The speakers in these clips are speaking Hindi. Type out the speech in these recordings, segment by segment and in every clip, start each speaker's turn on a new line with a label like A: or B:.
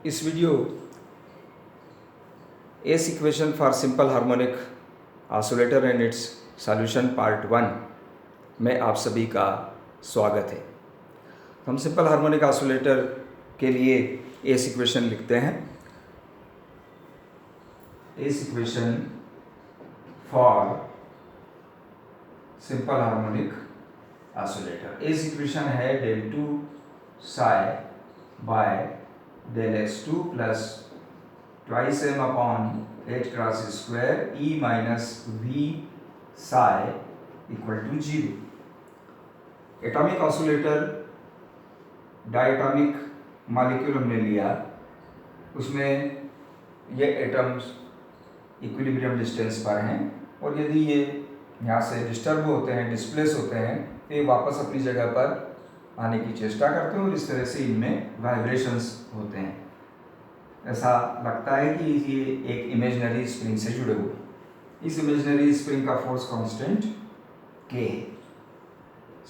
A: इस video S equation for simple harmonic oscillator and it's solution part 1 में आप सभी का स्वागत है। हम सिंपल हार्मोनिक ऑसिलेटर के लिए एस इक्वेशन लिखते हैं। S equation for simple harmonic oscillator, S equation है del 2 psi by del x2 plus twice m upon h cross square e minus v psi equal to 0। Atomic oscillator diatomic molecule हमने लिया, उसमें ये एटम्स इक्विलिब्रियम डिस्टेंस पर हैं और यदि ये यहाँ से डिस्टर्ब होते हैं, डिस्प्लेस होते हैं, तो ये वापस अपनी जगह पर आने की चेष्टा करते हैं और इस तरह से इनमें वाइब्रेशंस होते हैं। ऐसा लगता है कि ये एक इमेजिनरी स्प्रिंग से जुड़े हुए। इस इमेजिनरी स्प्रिंग का फोर्स कांस्टेंट k है।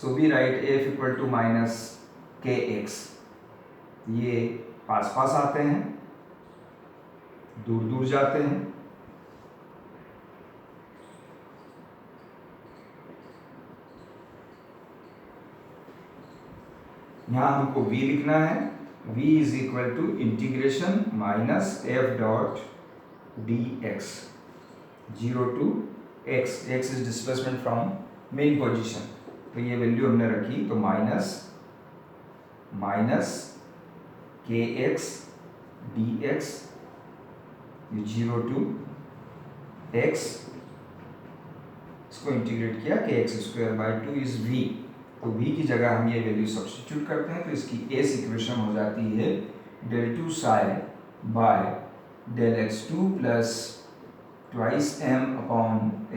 A: So we write F equal to minus kx। ये पास पास आते हैं, दूर दूर जाते हैं। यहाँ हमको v लिखना है। v is equal to integration minus f dot dx 0 to x। x is displacement from mean position, तो ये वैल्यू हमने रखी, तो minus kx dx 0 to x, इसको इंटीग्रेट किया kx square by 2 is v। तो v की जगह हम ये वैल्यू सब्स्टिट्यूट करते हैं, तो इसकी एस इक्वेशन हो जाती है del 2 psi by del x2 plus twice m upon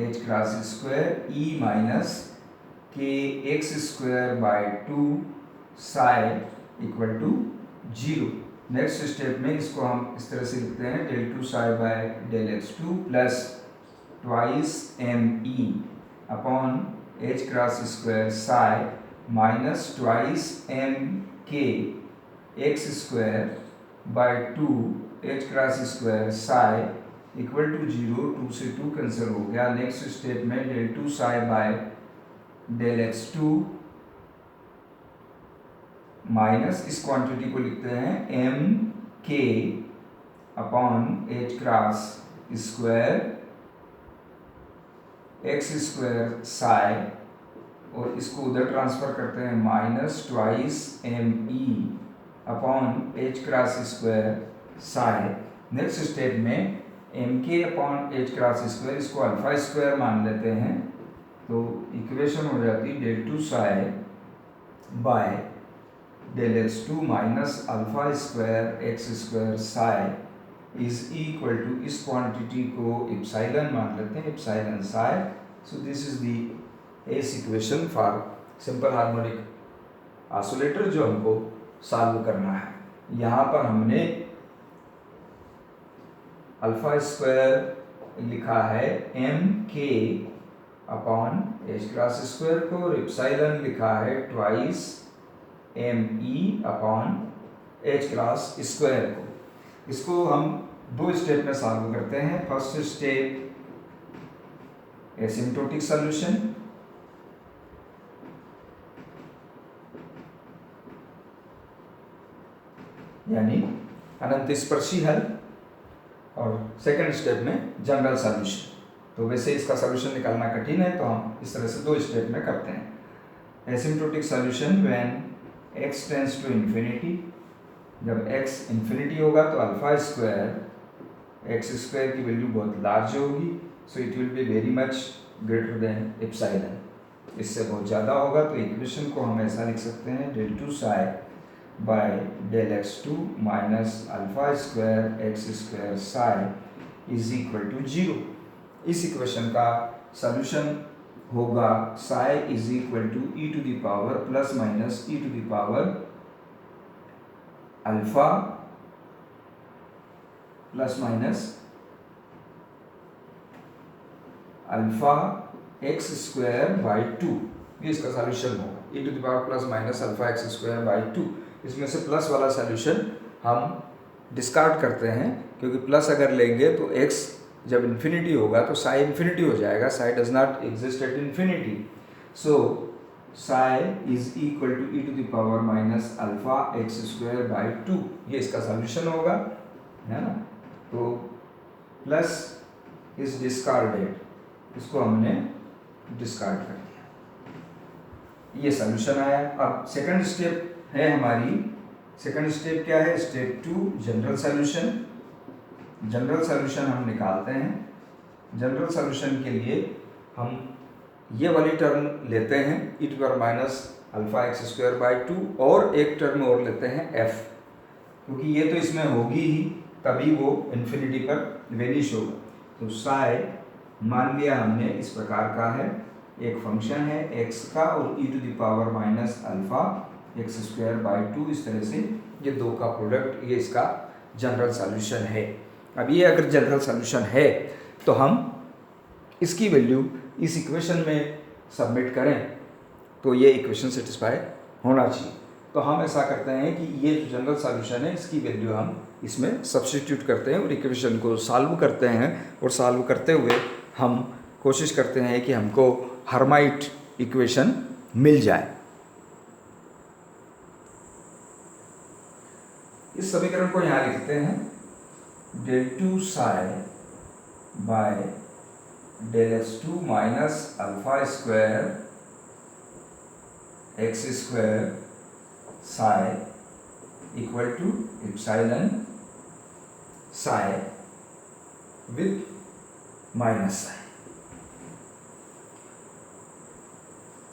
A: h cross square e minus kx square by 2 psi equal to 0। Next step में इसको हम इस तरह से लिखते हैं del 2 psi by del x2 plus twice m e upon h cross square psi minus twice m k x square by 2 h cross square psi equal to 0। 2 से 2 कैंसिल हो गया। नेक्स्ट स्टेप में del 2 psi by del x2 minus इस क्वांटिटी को लिखते हैं m k upon h cross square x square psi, और इसको उधर ट्रांसफर करते हैं minus twice m e upon h cross square psi। Next step में m k upon h cross square, इसको अल्फा स्क्वायर मान लेते हैं, तो इक्वेशन हो जाती del 2 psi by del x2 minus alpha square x square psi is equal to, इस क्वांटिटी को एप्सिलॉन मान लेते हैं, epsilon psi। So this is the S equation for simple harmonic oscillator जो हमको सॉल्व करना है। यहाँ पर हमने अल्फा स्क्वायर लिखा है m k upon h cross square को, और एप्सिलॉन लिखा है twice m e upon h cross square को। इसको हम दो स्टेप में सॉल्व करते हैं। फर्स्ट स्टेप एसिम्प्टोटिक सॉल्यूशन, यानी अनंत स्पर्शी हल, और सेकंड स्टेप में जनरल सॉल्यूशन। तो वैसे इसका सॉल्यूशन निकालना कठिन है, तो हम इस तरह से दो स्टेप में करते हैं। Asymptotic solution when x tends to infinity, जब x इंफिनिटी होगा तो अल्फा स्क्वायर x स्क्वायर की वैल्यू बहुत लार्ज होगी, so it will be very much greater than epsilon. इससे बहुत ज़्यादा होगा, तो इक्वेशन को हम ऐसा लिख सकते हैं del 2 psi by del x2 minus alpha square x square psi is equal to 0। इस इक्वेशन का सॉल्यूशन होगा psi is equal to e to the power plus minus e to the power alpha plus minus alpha x square by 2, ये इसका सॉल्यूशन होगा। e to the power plus minus alpha x square by 2, इसमें से प्लस वाला सॉल्यूशन हम डिस्कार्ड करते हैं, क्योंकि प्लस अगर लेंगे तो x जब इन्फिनिटी होगा तो साई इन्फिनिटी हो जाएगा, psi does not exist at infinity. So psi is equal to e to the power minus alpha x square by 2, ये इसका सॉल्यूशन होगा, है ना। तो प्लस इज डिस्कार्डेड, इसको हमने डिस्कार्ड कर दिया, ये सॉल्यूशन आया। अब सेकंड स्टेप है हमारी, सेकंड स्टेप क्या है, step 2 general solution. General solution हम निकालते हैं। जनरल सॉल्यूशन के लिए हम ये वाली टर्म लेते हैं e to power minus alpha x square by 2, और एक टर्म और लेते हैं f, क्योंकि ये तो इसमें होगी ही, तभी वो इन्फिनिटी पर वेनिश होगा। तो साई मान लिया हमने इस प्रकार का है, एक फंक्शन है x का और e to the power minus alpha x square by 2, इस तरह से ये दो का प्रोडक्ट, ये इसका जनरल सॉल्यूशन है। अब ये अगर जनरल सॉल्यूशन है तो हम इसकी वैल्यू इस इक्वेशन में सबमिट करें तो ये इक्वेशन सेटिस्फाई होना चाहिए। तो हम ऐसा करते हैं कि ये जो जनरल सॉल्यूशन है इसकी वैल्यू हम इसमें सब्स्टिट्यूट करते हैं और इक्वेशन को सॉल्व करते हैं, और सॉल्व करते हुए हम कोशिश करते हैं कि हमको हर्माइट इक्वेशन मिल जाए। इस समीकरण को यहाँ लिखते हैं, del 2 psi by del x2 minus alpha square x square psi equal to epsilon psi with minus sign.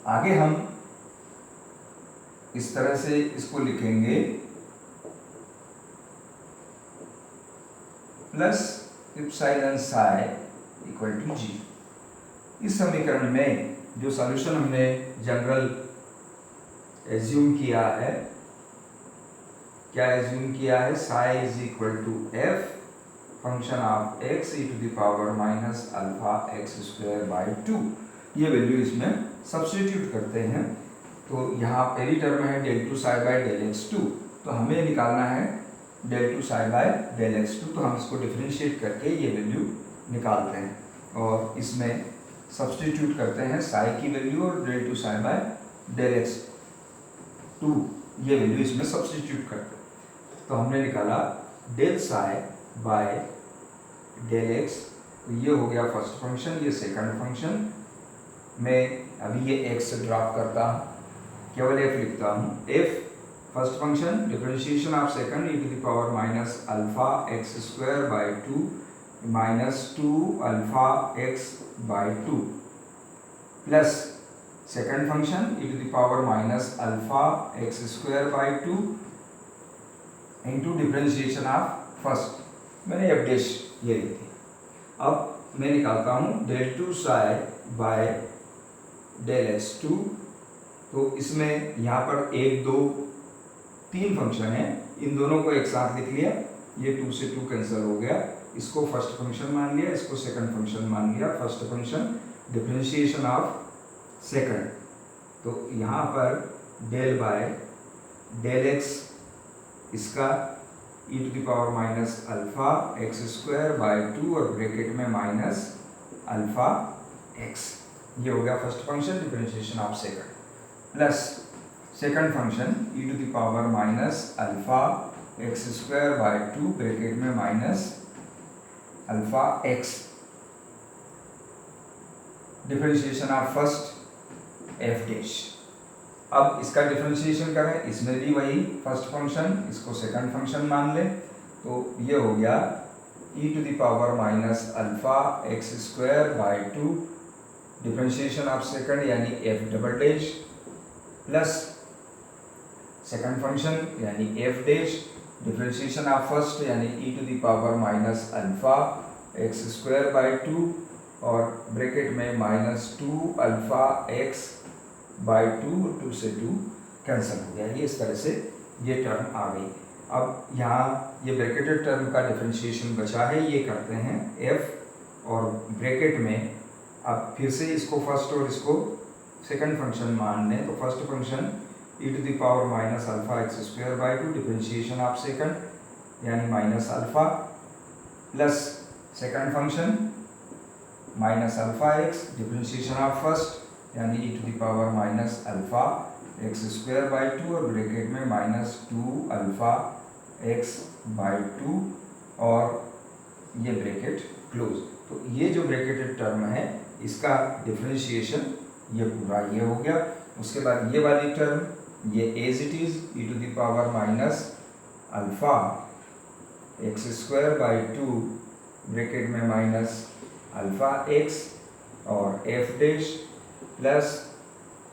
A: आगे हम इस तरह से इसको लिखेंगे, plus epsilon psi equal to g. इस समीकरण में जो सॉल्यूशन हमने जनरल एज्यूम किया है, क्या एज्यूम किया है, psi is equal to f function of x e to the power minus alpha x square by 2, ये वैल्यू इसमें सब्स्टिट्यूट करते हैं। तो यहाँ पहली टर्म है del 2 psi by del x2, तो हमें निकालना है del 2 psi by del x2, तो हम इसको डिफरेंशिएट करके ये वैल्यू निकालते हैं और इसमें सब्स्टिट्यूट करते हैं psi की वैल्यू और del 2 psi by del x2, ये वैल्यू इसमें सब्स्टिट्यूट करते हैं। तो हमने निकाला del psi by del x, तो ये हो गया फर्स्ट फंक्शन, ये सेकंड फंक्शन। मैं अभी ये x ड्रॉप करता हूँ, केवल f लिखता हूँ, f first function differentiation of second e to the power minus alpha x square by 2 minus 2 alpha x by 2 plus second function e to the power minus alpha x square by 2 into differentiation of first, मैंने एफ डैश ये लिख दिया। अब मैं निकालता हूँ del 2 psi by del x2, तो इसमें यहाँ पर 1 2 3 फंक्शन है, इन दोनों को एक साथ लिख लिया, ये 2 से 2 कैंसिल हो गया, इसको फर्स्ट फंक्शन मान लिया, इसको सेकंड फंक्शन मान लिया। First function differentiation of second, तो यहाँ पर del बाय del x, इसका e to the power minus alpha x square by 2 और ब्रैकेट में माइनस अल्फा एक्स, ये हो गया first function differentiation of second, plus second function e to the power minus alpha x square by 2 bracket में minus alpha x, differentiation of first f dash. अब इसका डिफरेंशिएशन करें, इसमें भी वही फर्स्ट फंक्शन, इसको सेकंड फंक्शन मान लें, तो ये हो गया e to the power minus alpha x square by 2 differentiation of second यानी f double dash, plus second function यानी f dash, differentiation of first यानी e to the power minus alpha x square by 2 और ब्रैकेट में माइनस 2 अल्फा एक्स बाई 2 से 2 कैंसिल हो गया, ये इस तरह से ये टर्म आ गई। अब यहाँ ये ब्रैकेटेड टर्म का डिफरेंशिएशन बचा है, ये करते हैं f और ब्रैकेट में, अब फिर से इसको फर्स्ट और इसको सेकंड फंक्शन मान लें, तो first function e to the power minus alpha x square by 2 differentiation of second यानी minus alpha plus second function minus alpha x, differentiation of first यानी e to the power minus alpha x square by two और ब्रैकेट में माइनस 2 अल्फा एक्स बाई 2 और ये ब्रैकेट क्लोज। तो ये जो ब्रैकेटेड टर्म है इसका डिफरेंशिएशन ये पूरा ये हो गया। उसके बाद ये वाली टर्म ये as it is e to the power minus alpha x square by 2 bracket में माइनस अल्फा एक्स और f dash plus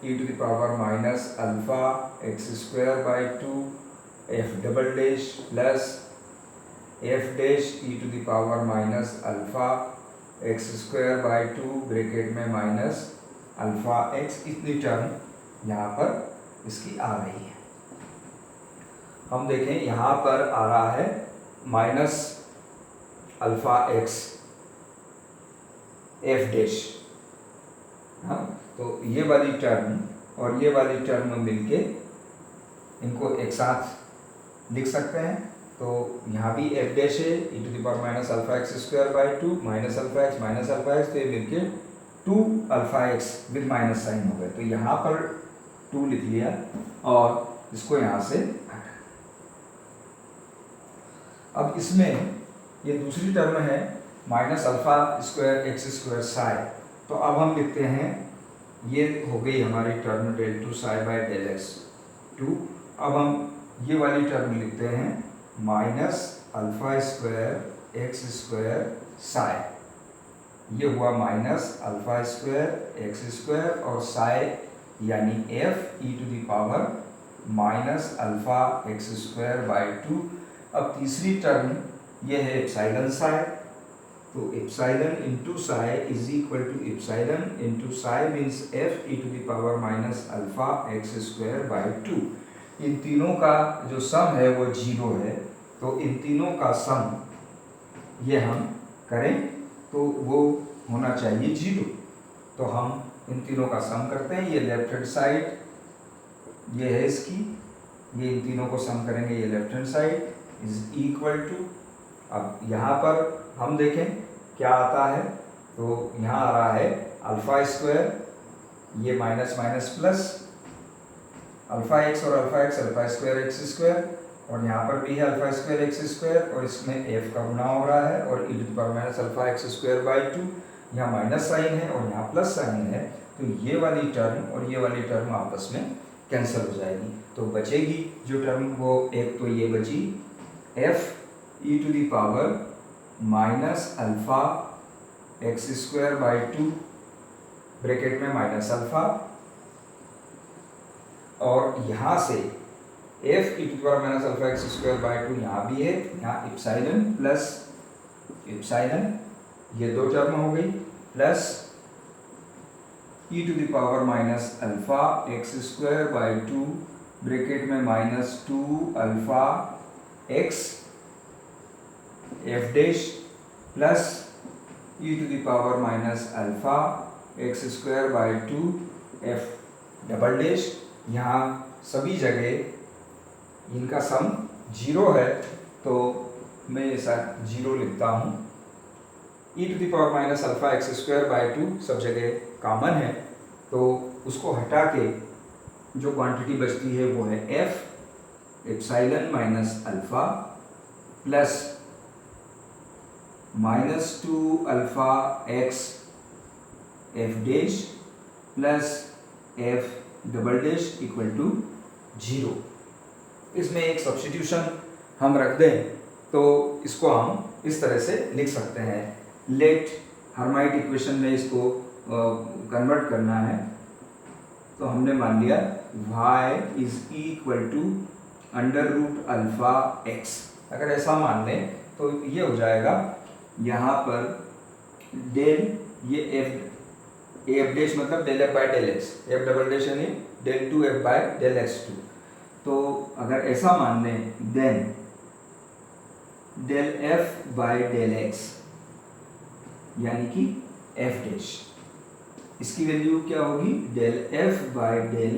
A: e to the power minus alpha x square by 2 f double dash plus f dash e to the power minus alpha x square by 2 bracket में माइनस अल्फा एक्स। इतनी टर्म यहाँ पर इसकी आ रही है। हम देखें यहाँ पर आ रहा है minus alpha x f dash, हाँ, तो ये वाली टर्म और ये वाली टर्म मिलके इनको एक साथ लिख सकते हैं। तो यहाँ भी एफ डैश है e to the power minus alpha x square by 2 minus alpha x, तो ये मिलके 2 alpha x with minus sign हो गए। तो यहाँ पर 2 लिख लिया और इसको यहाँ से हटा। अब इसमें ये दूसरी टर्म है minus alpha square x square psi. तो अब हम लिखते हैं ये हो गई हमारी term del 2 psi by del x 2। अब हम ये वाली टर्म लिखते हैं minus alpha square x square psi. ये हुआ minus alpha square x square और साई यानी f e to the power minus alpha x square by 2। अब तीसरी टर्म ये है एप्सिलॉन साई। तो epsilon into psi is equal to epsilon into psi means f e to the power minus alpha x square by 2। इन तीनों का जो सम है वो 0 है। तो इन तीनों का सम ये हम करें तो वो होना चाहिए 0। तो हम इन तीनों का सम करते हैं। ये लेफ्ट हैंड साइड ये है इसकी, ये इन तीनों को सम करेंगे, ये left hand side is equal to. अब यहाँ पर हम देखें क्या आता है। तो यहाँ आ रहा है अल्फा स्क्वायर, ये minus minus plus alpha x और अल्फा स्क्वायर एक्स स्क्वायर, और यहाँ पर भी है अल्फा स्क्वायर एक्स स्क्वायर और इसमें एफ का गुणा हो रहा है और e to the power minus alpha x square by 2। यहाँ माइनस साइन है और यहाँ प्लस साइन है। तो ये वाली टर्म और ये वाली टर्म आपस में कैंसिल हो जाएगी। तो बचेगी जो टर्म वो एक तो ये बची f e to the power minus alpha x square by 2 bracket में माइनस अल्फा, और यहाँ से f e to the power minus alpha x square by 2 यहाँ भी है, यहाँ एप्सिलॉन प्लस एप्सिलॉन ये दो टर्म हो गई, plus e to the power minus alpha x square by 2 bracket में minus 2 alpha x f dash plus e to the power minus alpha x square by 2 f double dash. यहाँ सभी जगह इनका सम 0 है तो मैं ऐसा 0 लिखता हूँ। E to the power minus alpha x square by 2 सब जगह कॉमन है, तो उसको हटा के जो क्वांटिटी बचती है वो है f epsilon minus alpha plus minus 2 alpha x f dash plus f double dash equal to 0। इसमें एक सब्स्टिट्यूशन हम रख दें तो इसको हम इस तरह से लिख सकते हैं। लेट हर्माइट इक्वेशन में इसको कन्वर्ट करना है तो हमने मान लिया y is equal to under root alpha x. अगर ऐसा मान लें तो ये हो जाएगा यहाँ पर डेल ये एफ डैश मतलब del F by del x, f double dash यानी del 2 f by del x 2। तो अगर ऐसा मान लें then del F by del x यानी कि एफ डैश, इसकी वैल्यू क्या होगी del F by del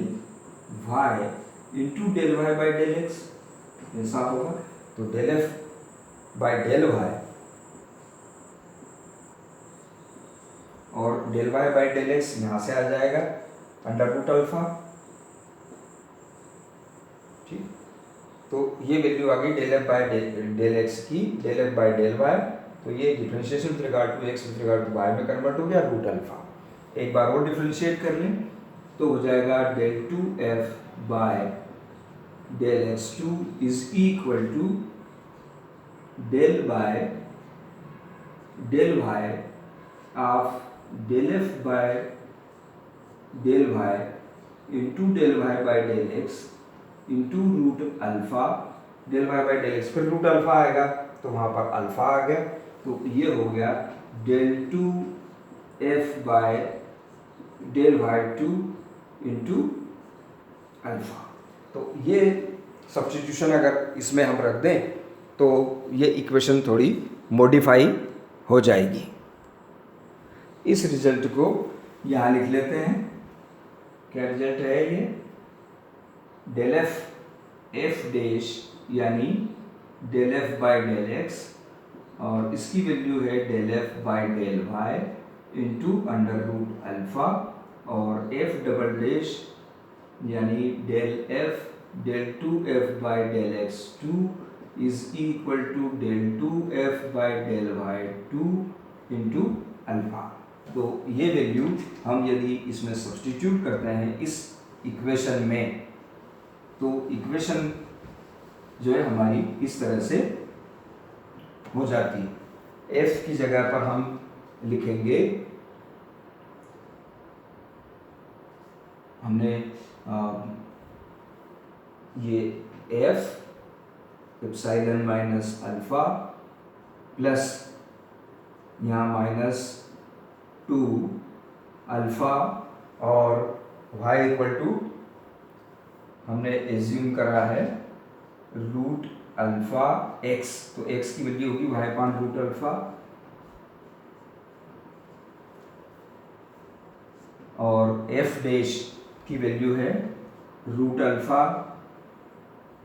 A: y into del y by del x, ऐसा होगा। तो del F by del Y, और del y by del x यहाँ से आ जाएगा अंडर रूट अल्फा। ठीक, तो ये वैल्यू आ गई del F by del x की, del F by del y. तो ये differentiation with regard to x with regard to y में कन्वर्ट हो गया रूट अल्फा। एक बार और डिफरेंशिएट कर लें तो हो जाएगा del two F by del x two is equal to del by del y of del F by del y into del y by del x into root alpha, del y by del x, फिर रूट अल्फा आएगा तो वहाँ पर अल्फा आ गया। तो ये हो गया del two F by del Y two into alpha. तो ये सब्स्टिट्यूशन अगर इसमें हम रख दें तो ये इक्वेशन थोड़ी मॉडिफाई हो जाएगी। इस रिजल्ट को यहाँ लिख लेते हैं। क्या रिजल्ट है ये? डेल एफ डैश यानी del F by del x, और इसकी वैल्यू है del F by del y into under root alpha, और एफ डबल डैश यानी del two F by del x two is equal to del two F by del Y two into alpha. तो ये वैल्यू हम यदि इसमें सब्स्टिट्यूट करते हैं इस इक्वेशन में, तो इक्वेशन जो है हमारी इस तरह से हो जाती है। f की जगह पर हम लिखेंगे, हमने ये f epsilon minus alpha plus यहाँ माइनस 2 अल्फा और y इक्वल टू हमने एज्यूम करा है रूट अल्फा x, तो x की वैल्यू होगी y अपॉन रूट अल्फा, और f डैश की वैल्यू है root alpha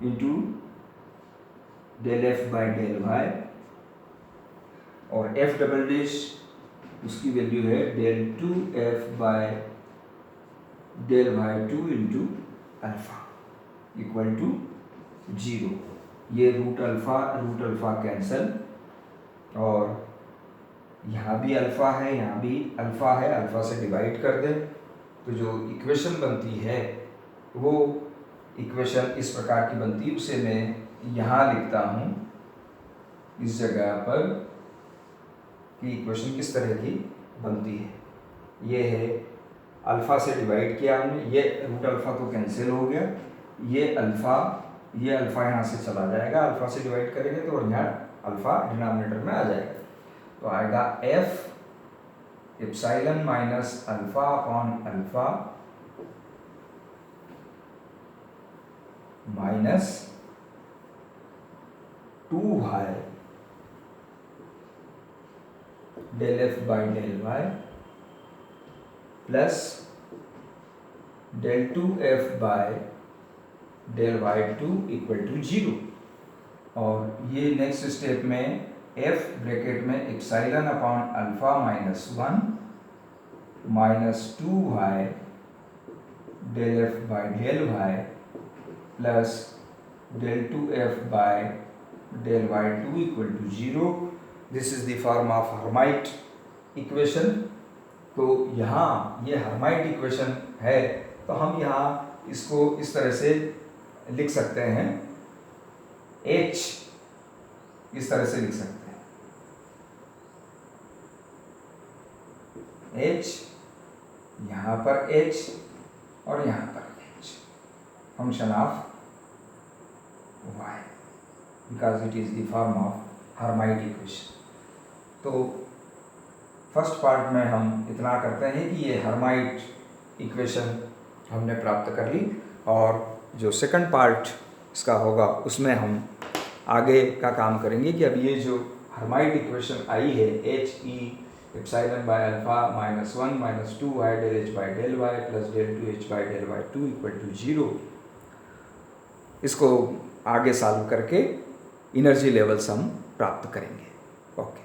A: into del F by del Y, और f डबल डैश उसकी वैल्यू है del two F by del Y two into alpha equal to 0। ये रूट अल्फा कैंसल, और यहाँ भी अल्फा है, यहाँ भी अल्फा है, अल्फा से डिवाइड कर दें तो जो इक्वेशन बनती है वो इक्वेशन इस प्रकार की बनती है। उसे मैं यहाँ लिखता हूँ इस जगह पर कि इक्वेशन किस तरह की बनती है। ये है अल्फा से डिवाइड किया हमने, ये रूट अल्फा तो कैंसिल हो गया, ये अल्फा यहाँ से चला जाएगा, अल्फा से डिवाइड करेंगे तो यहाँ अल्फा डिनोमिनेटर में आ जाएगा। तो आएगा F epsilon minus alpha upon alpha minus 2y del F by del Y plus del two F by del Y two equal to 0। और ये नेक्स्ट स्टेप में f ब्रैकेट में epsilon upon alpha minus 1 minus 2y del F by del Y plus del two F by del Y two equal to 0। This is the form of Hermite equation. तो यहाँ ये हर्माइट इक्वेशन है, तो हम यहाँ इसको इस तरह से लिख सकते हैं, h इस तरह से लिख सकते हैं, h यहाँ पर h और यहाँ पर h, function of y, because it is the form of Hermite equation. तो फर्स्ट पार्ट में हम इतना करते हैं कि ये हर्माइट इक्वेशन हमने प्राप्त कर ली, और जो सेकंड पार्ट इसका होगा उसमें हम आगे का काम करेंगे कि अब ये जो हर्माइट इक्वेशन आई है H E epsilon by alpha minus 1 minus 2y del H by del Y plus del two H by del Y two equal to 0, इसको आगे सॉल्व करके एनर्जी लेवल्स हम प्राप्त करेंगे। ओके।